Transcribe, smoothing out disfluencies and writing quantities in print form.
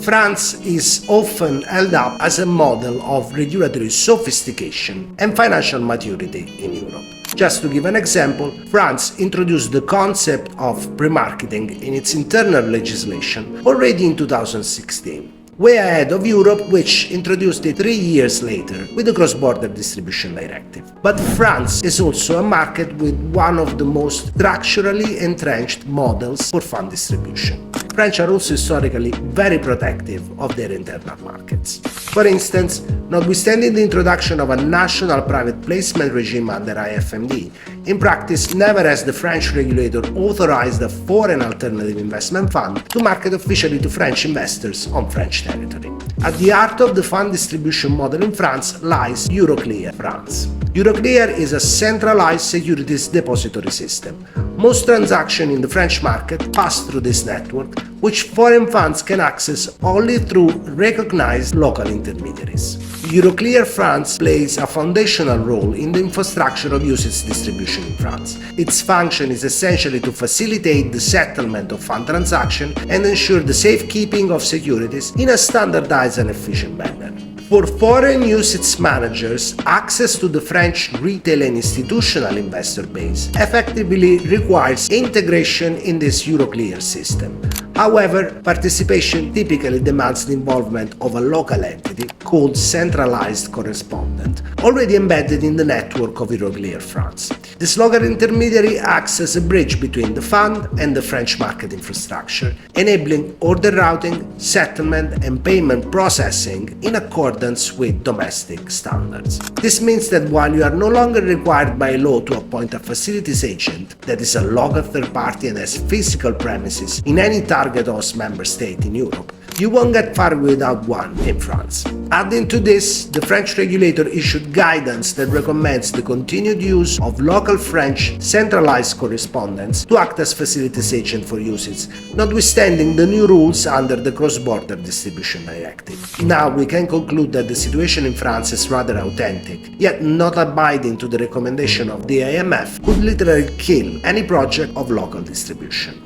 France is often held up as a model of regulatory sophistication and financial maturity in Europe. Just to give an example, France introduced the concept of premarketing in its internal legislation already in 2016. Way ahead of Europe, which introduced it 3 years later with the Cross-Border Distribution Directive. But France is also a market with one of the most structurally entrenched models for fund distribution. French are also historically very protective of their internal markets. For instance, notwithstanding the introduction of a national private placement regime under IFMD, in practice never has the French regulator authorized a foreign alternative investment fund to market officially to French investors on French territory. At the heart of the fund distribution model in France lies Euroclear France. Euroclear is a centralized securities depository system. Most transactions in the French market pass through this network, which foreign funds can access only through recognized local intermediaries. Euroclear France plays a foundational role in the infrastructure of UCITS distribution in France. Its function is essentially to facilitate the settlement of fund transactions and ensure the safekeeping of securities in a standardized and efficient manner. For foreign UCITS managers, access to the French retail and institutional investor base effectively requires integration in this Euroclear system. However, participation typically demands the involvement of a local entity called centralized correspondent, already embedded in the network of Euroclear France. This local intermediary acts as a bridge between the fund and the French market infrastructure, enabling order routing, settlement, and payment processing in accordance with domestic standards. This means that while you are no longer required by law to appoint a facilities agent, that is a local third party and has physical premises in any target host member state in Europe, you won't get far without one in France. Adding to this, the French regulator issued guidance that recommends the continued use of local French centralized correspondents to act as facilities agent for UCITS, notwithstanding the new rules under the Cross-Border Distribution Directive. Now we can conclude that the situation in France is rather authentic, yet not abiding to the recommendation of the IMF could literally kill any project of local distribution.